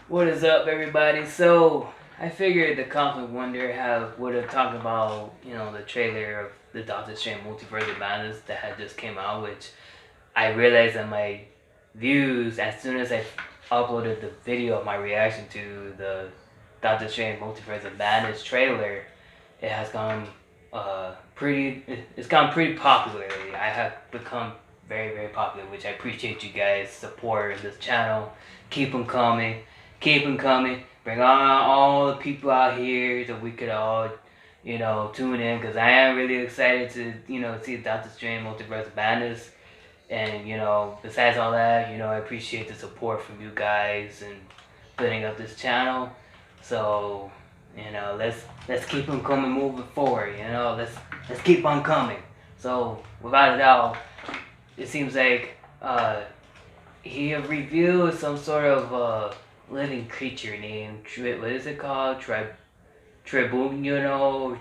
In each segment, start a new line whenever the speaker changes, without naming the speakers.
What is up, everybody? So I figured the Comic Wonder would have talked about the trailer of the Doctor Strange Multiverse of Madness that had just came out, which I realized that my views as soon as I uploaded the video of my reaction to the Doctor Strange Multiverse of Madness trailer, it has gone it's gone pretty popular lately. I have become very popular, which I appreciate you guys support this channel. Keep them coming. Keep them coming. Bring on all the people out here so we could all, tune in. Because I am really excited to, see Doctor Strange Multiverse of Madness. And, besides all that, I appreciate the support from you guys and building up this channel. So, let's keep them coming, moving forward. Let's keep on coming. So, without a doubt, it seems like he revealed some sort of living creature named what is it called? Tribunal.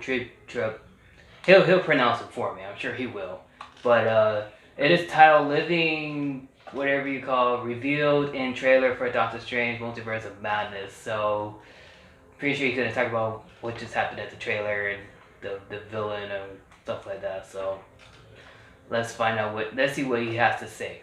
He'll pronounce it for me. I'm sure he will. But it is titled "Living," whatever you call, revealed in trailer for Doctor Strange Multiverse of Madness. So pretty sure he's gonna talk about what just happened at the trailer and the villain and stuff like that. So let's see what he has to say.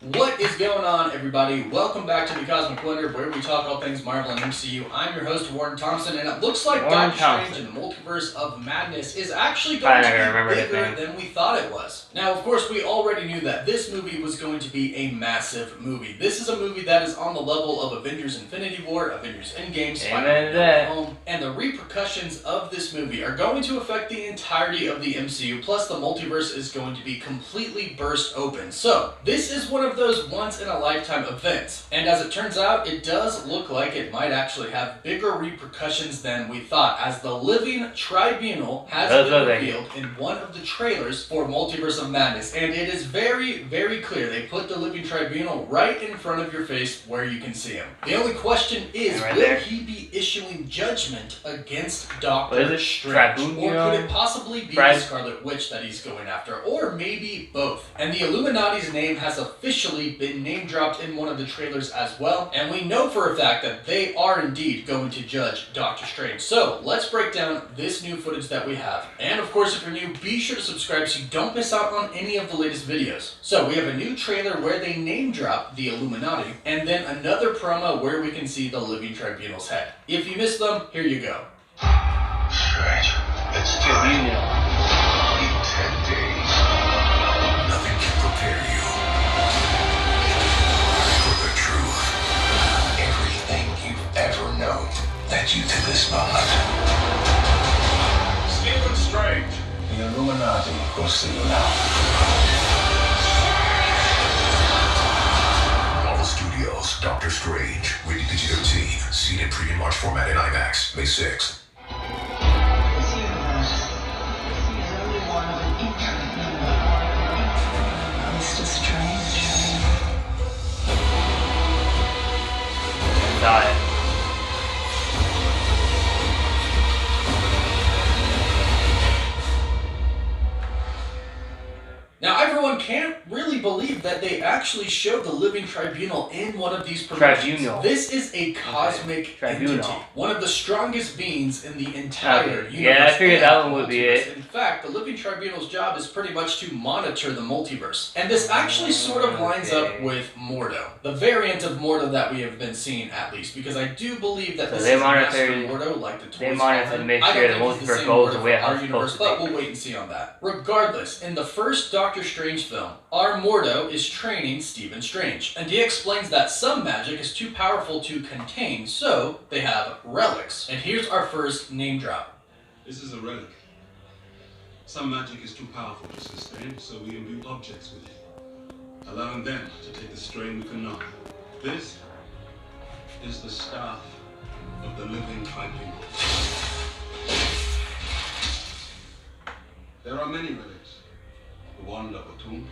What is going on, everybody? Welcome back to the Cosmic Wonder, where we talk all things Marvel and MCU. I'm your host, Warren Thompson, and it looks like Doctor Strange and the Multiverse of Madness is actually going to be bigger than we thought it was. Now, of course, we already knew that this movie was going to be a massive movie. This is a movie that is on the level of Avengers Infinity War, Avengers Endgame, Spider-Man No Way Home, and the repercussions of this movie are going to affect the entirety of the MCU, plus the multiverse is going to be completely burst open. So, this is one of those once-in-a-lifetime events, and as it turns out, it does look like it might actually have bigger repercussions than we thought, as the Living Tribunal has been revealed in one of the trailers for Multiverse of Madness, and it is very clear. They put the Living Tribunal right in front of your face where you can see him. The only question is, will he be issuing judgment against Doctor Strange? Or could it possibly be the Scarlet Witch that he's going after? Or maybe both. And the Illuminati's name has officially been name dropped in one of the trailers as well, and we know for a fact that they are indeed going to judge Doctor Strange. So let's break down this new footage that we have. And of course, if you're new, be sure to subscribe so you don't miss out on any of the latest videos. So we have a new trailer where they name drop the Illuminati, and then another promo where we can see the Living Tribunal's head. If you missed them, here you go.
Strange. It's time. In 10 days, nothing can prepare you for the truth. Everything you've ever known led you to this moment. Stephen Strange. The Illuminati will see you now. Marvel Studios, Doctor Strange, rated PG-13, seen in premium large format in IMAX, May 6th.
Now, everyone can't really believe that they actually showed the Living Tribunal in one of these promotions. This is a cosmic entity, one of the strongest beings in the entire universe.
Yeah, I figured that one would be it.
In fact, the Living Tribunal's job is pretty much to monitor the multiverse. And this actually sort of lines up with Mordo, the variant of Mordo that we have been seeing, at least, because I do believe that this is Master Mordo, like the toys.
They monitor to make sure the multiverse goes the way it's supposed to be.
But we'll wait and see on that. Regardless, in the first Doctor Strange film, our Mordo is training Stephen Strange, and he explains that some magic is too powerful to contain, so they have relics. And here's our first name drop.
This is a relic. Some magic is too powerful to sustain, so we imbue objects with it, allowing them to take the strain we cannot. This is the staff of the Living Tribunal. There are many relics. The wand of Atum,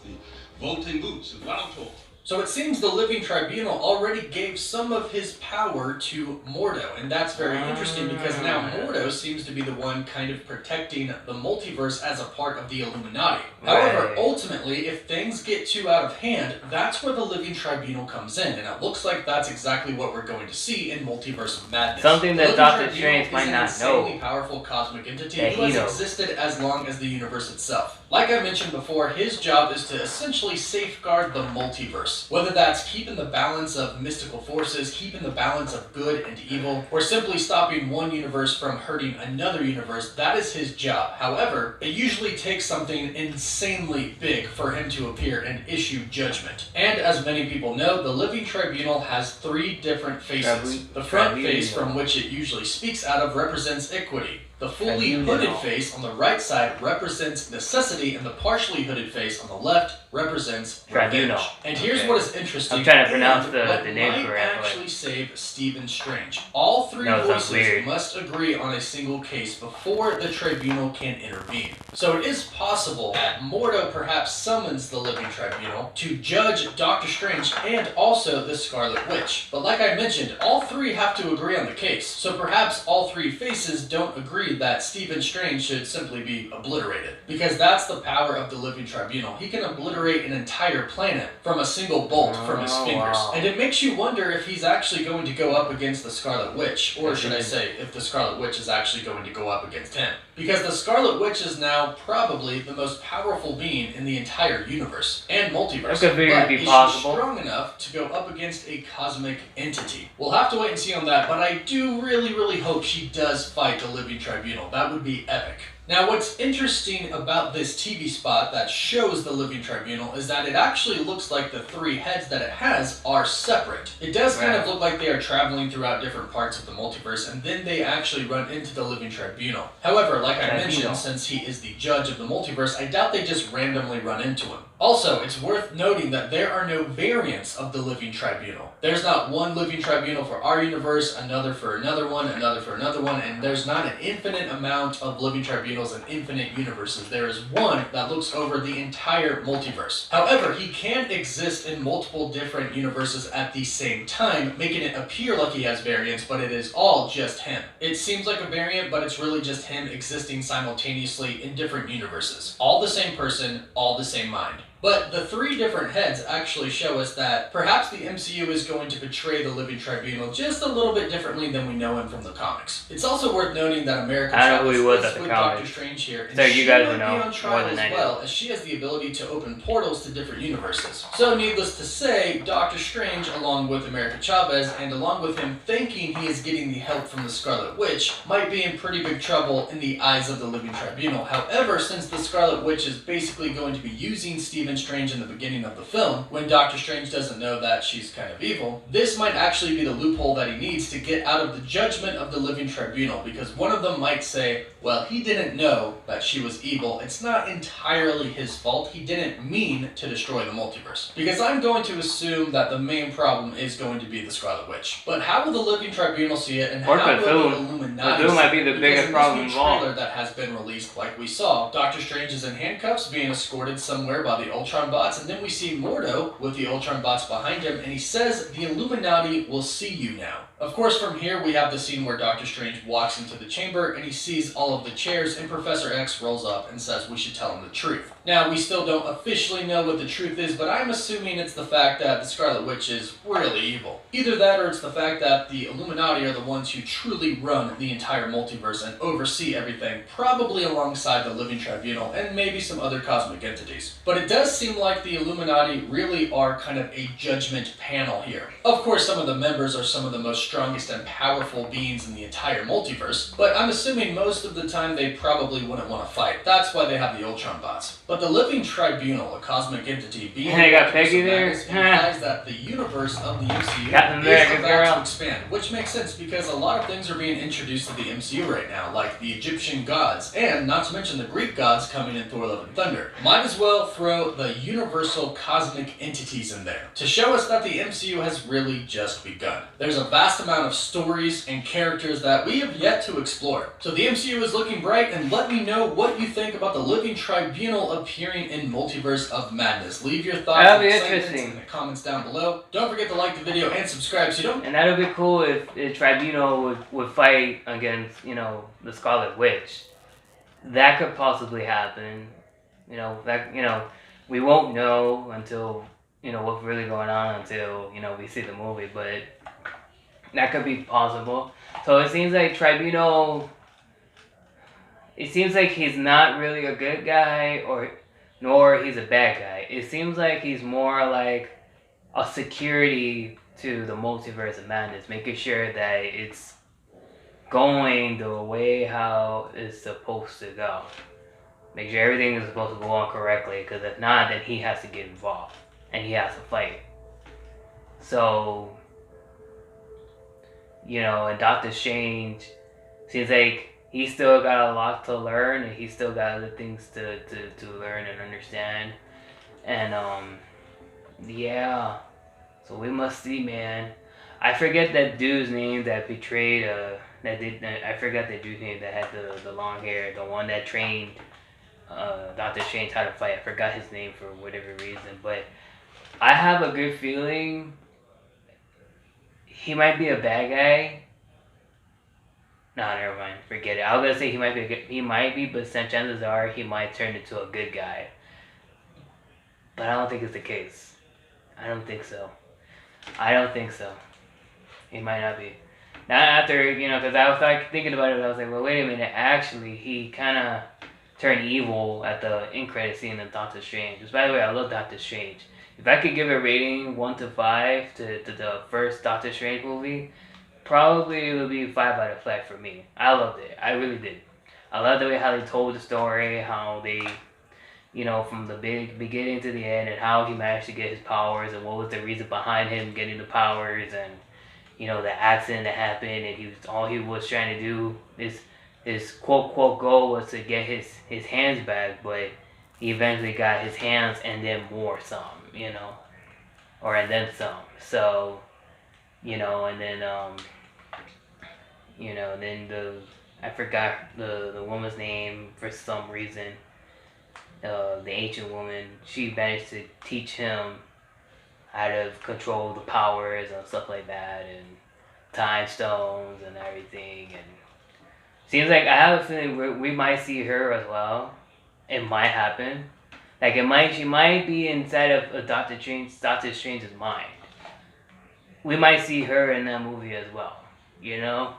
the vaulting boots of Valtor,
So it seems the Living Tribunal already gave some of his power to Mordo, and that's very interesting because now Mordo seems to be the one kind of protecting the multiverse as a part of the Illuminati. However, ultimately, if things get too out of hand, that's where the Living Tribunal comes in, and it looks like that's exactly what we're going to see in Multiverse of Madness.
Something that Doctor Strange might not know.
An insanely powerful cosmic entity who has existed as long as the universe itself. Like I mentioned before, his job is to essentially safeguard the multiverse. Whether that's keeping the balance of mystical forces, keeping the balance of good and evil, or simply stopping one universe from hurting another universe, that is his job. However, it usually takes something insanely big for him to appear and issue judgment. And as many people know, the Living Tribunal has 3 different faces. The front face, from which it usually speaks out of, represents equity. The fully hooded face on the right side represents necessity, and the partially hooded face on the left represents revenge. And here's what is interesting.
I'm trying to pronounce the name
correctly. Might actually save Stephen Strange. All 3 voices must agree on a single case before the tribunal can intervene. So it is possible that Mordo perhaps summons the Living Tribunal to judge Doctor Strange and also the Scarlet Witch. But like I mentioned, all 3 have to agree on the case. So perhaps all 3 faces don't agree that Stephen Strange should simply be obliterated, because that's the power of the Living Tribunal. He can obliterate an entire planet from a single bolt from his fingers. And it makes you wonder if he's actually going to go up against the Scarlet Witch, or should I say, if the Scarlet Witch is actually going to go up against him. Because the Scarlet Witch is now probably the most powerful being in the entire universe and multiverse.
That could be possible.
Is she strong enough to go up against a cosmic entity? We'll have to wait and see on that, but I do really hope she does fight the Living Tribunal. That would be epic. Now, what's interesting about this TV spot that shows the Living Tribunal is that it actually looks like the 3 heads that it has are separate. It does kind of look like they are traveling throughout different parts of the multiverse, and then they actually run into the Living Tribunal. However, like I mentioned, since he is the judge of the multiverse, I doubt they just randomly run into him. Also, it's worth noting that there are no variants of the Living Tribunal. There's not one Living Tribunal for our universe, another for another one, another for another one, and there's not an infinite amount of Living Tribunals and infinite universes. There is one that looks over the entire multiverse. However, he can exist in multiple different universes at the same time, making it appear like he has variants, but it is all just him. It seems like a variant, but it's really just him existing simultaneously in different universes. All the same person, all the same mind. But the 3 different heads actually show us that perhaps the MCU is going to portray the Living Tribunal just a little bit differently than we know him from the comics. It's also worth noting that America Chavez is with Doctor Strange here, and she might be on trial as well, as she has the ability to open portals to different universes. So needless to say, Doctor Strange, along with America Chavez, and along with him thinking he is getting the help from the Scarlet Witch, might be in pretty big trouble in the eyes of the Living Tribunal. However, since the Scarlet Witch is basically going to be using Stephen Strange in the beginning of the film, when Doctor Strange doesn't know that she's kind of evil, this might actually be the loophole that he needs to get out of the judgment of the Living Tribunal, because one of them might say, well, he didn't know that she was evil. It's not entirely his fault. He didn't mean to destroy the multiverse. Because I'm going to assume that the main problem is going to be the Scarlet Witch. But how will the Living Tribunal see it, and how will the Illuminati see it?
Might be the biggest problem involved.
Trailer that has been released, like we saw, Doctor Strange is in handcuffs being escorted somewhere by the Ultron bots, and then we see Mordo with the Ultron bots behind him, and he says the Illuminati will see you now. Of course, from here we have the scene where Doctor Strange walks into the chamber and he sees all of the chairs, and Professor X rolls up and says we should tell him the truth. Now, we still don't officially know what the truth is, but I'm assuming it's the fact that the Scarlet Witch is really evil. Either that, or it's the fact that the Illuminati are the ones who truly run the entire multiverse and oversee everything, probably alongside the Living Tribunal and maybe some other cosmic entities. But it does seem like the Illuminati really are kind of a judgment panel here. Of course, some of the members are some of the most strongest and powerful beings in the entire multiverse, but I'm assuming most of the time they probably wouldn't want to fight. That's why they have the Ultron bots. But the Living Tribunal, a cosmic entity being implies that the universe of the MCU is about to expand, which makes sense because a lot of things are being introduced to the MCU right now, like the Egyptian gods, and not to mention the Greek gods coming in Thor: Love and Thunder. Might as well throw the universal cosmic entities in there to show us that the MCU has really just begun. There's a vast amount of stories and characters that we have yet to explore. So the MCU is looking bright, and let me know what you think about the Living Tribunal appearing in Multiverse of Madness. Leave your thoughts and excitements in the comments down below. Don't forget to like the video and subscribe so you don't...
And that would be cool if the Tribunal would fight against, you know, the Scarlet Witch. That could possibly happen. You know, that, you know, we won't know until, you know, what's really going on until, you know, we see the movie, but that could be possible. So it seems like Tribunal, it seems like he's not really a good guy, nor he's a bad guy. It seems like he's more like a security to the Multiverse of Madness, making sure that it's going the way how it's supposed to go. Make sure everything is supposed to go on correctly, because if not, then he has to get involved and he has to fight. So, you know, and Doctor Strange seems like he's still got a lot to learn, and he's still got other things to learn and understand. And yeah, so we must see, man. I forget that dude's name that betrayed I forgot the dude's name that had the long hair, the one that trained Doctor Strange how to fight. I forgot his name for whatever reason, but I have a good feeling he might be a bad guy. Nah, never mind. Forget it. I was gonna say he might be, but chances are he might turn into a good guy. But I don't think it's the case. I don't think so. He might not be. Not after, you know, because I was like thinking about it. I was like, well, wait a minute. Actually, he kind of turned evil at the end credit scene of Doctor Strange. Which, by the way, I love Doctor Strange. If I could give a rating 1 to 5 to the first Doctor Strange movie, probably it would be 5 out of 5 for me. I loved it. I really did. I loved the way how they told the story, how they, you know, from the beginning to the end, and how he managed to get his powers, and what was the reason behind him getting the powers, and, you know, the accident that happened, and all he was trying to do is his quote goal was to get his hands back, but he eventually got his hands and then more some, you know, and then some. So, you know, and then you know, then I forgot the woman's name for some reason. The ancient woman, she managed to teach him how to control the powers and stuff like that, and time stones and everything. And seems like I have a feeling we might see her as well. It might happen. Like she might be inside of Doctor Strange's mind. We might see her in that movie as well. You know,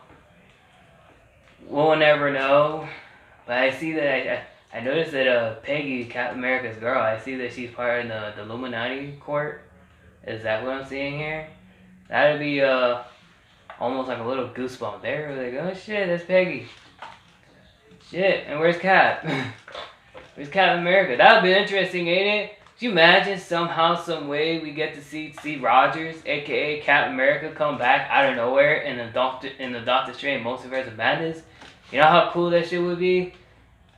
we'll never know. But I see that I noticed that Peggy, Captain America's girl, I see that she's part of the Illuminati court. Is that what I'm seeing here? That'd be almost like a little goosebump there. We're like, oh shit, that's Peggy. Shit, and where's Cap? Where's Captain America? That would be interesting, ain't it? Could you imagine somehow, some way we get to see Steve Rogers, aka Captain America, come back out of nowhere in the Doctor Strange Multiverse of Madness? You know how cool that shit would be?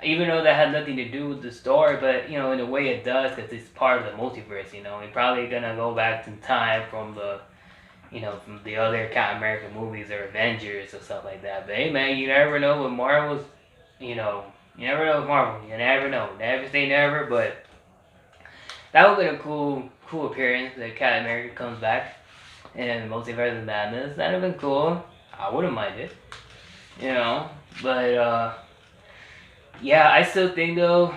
Even though that had nothing to do with the story, but, you know, in a way it does, because it's part of the multiverse, you know. We're probably gonna go back in time from the, you know, from the other Captain America movies or Avengers or stuff like that. But hey, man, you never know what Marvel's, you know, you never know with Marvel. You never know. Never say never, but that would be a cool appearance that Captain America comes back in Multiverse of Madness. That would have been cool. I wouldn't mind it, you know. But yeah, I still think though.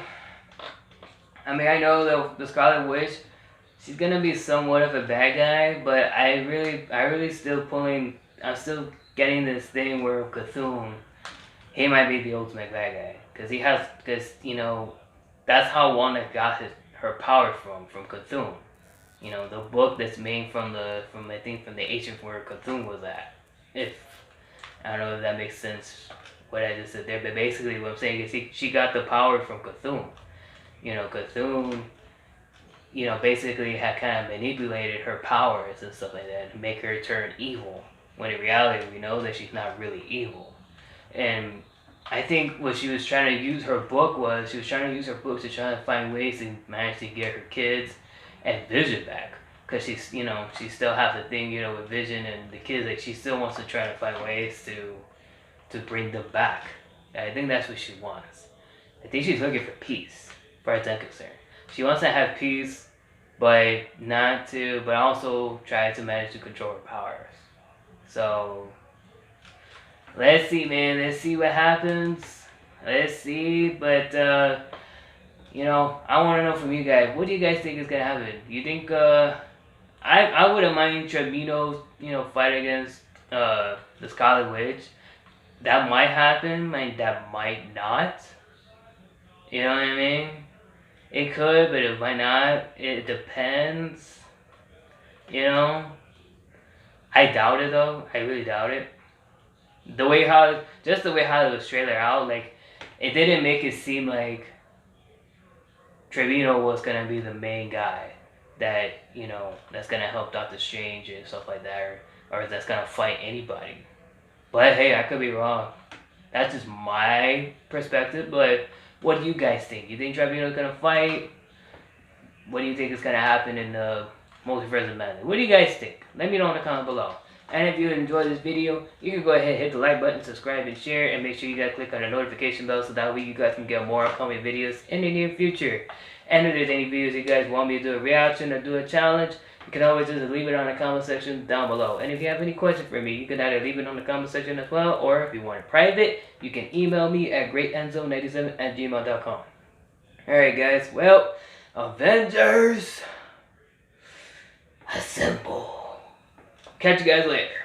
I mean, I know the Scarlet Witch, she's gonna be somewhat of a bad guy, but I'm still getting this thing where Cthulhu, he might be the ultimate bad guy, because you know, that's how Wanda got her power from Cthulhu. You know, the book that's made from the ancient where Cthulhu was at. If I don't know if that makes sense what I just said there, but basically what I'm saying is she got the power from Cthulhu. You know, Cthulhu, you know, basically had kind of manipulated her powers and stuff like that to make her turn evil. When in reality, we know that she's not really evil. And I think what she was trying to use her book was, she was trying to use her book to try to find ways to manage to get her kids and Vision back. Because she's, you know, she still has the thing, you know, with Vision and the kids, like she still wants to try to find ways to bring them back. And I think that's what she wants. I think she's looking for peace, as far as I'm concerned. She wants to have peace, but also try to manage to control her powers. So, let's see, man. Let's see what happens. Let's see. But, you know, I want to know from you guys. What do you guys think is going to happen? You think, I wouldn't mind Tribunal, you know, fight against the Scarlet Witch. That might happen, that might not. You know what I mean? It could, but it might not. It depends. You know? I doubt it though. I really doubt it. The way how it was trailer out, like, it didn't make it seem like Tribunal was gonna be the main guy that, you know, that's gonna help Doctor Strange and stuff like that, or that's gonna fight anybody. But hey, I could be wrong. That's just my perspective, but what do you guys think? You think Tribunal is gonna fight? What do you think is gonna happen in the Multiverse of Madness? What do you guys think? Let me know in the comment below. And if you enjoyed this video, you can go ahead and hit the like button, subscribe, and share, and make sure you guys click on the notification bell so that way you guys can get more upcoming videos in the near future. And if there's any videos you guys want me to do a reaction or do a challenge, you can always just leave it on the comment section down below. And if you have any questions for me, you can either leave it on the comment section as well, or if you want it private, you can email me at greatenzo97@gmail.com. Alright guys, well, Avengers, assemble. Catch you guys later.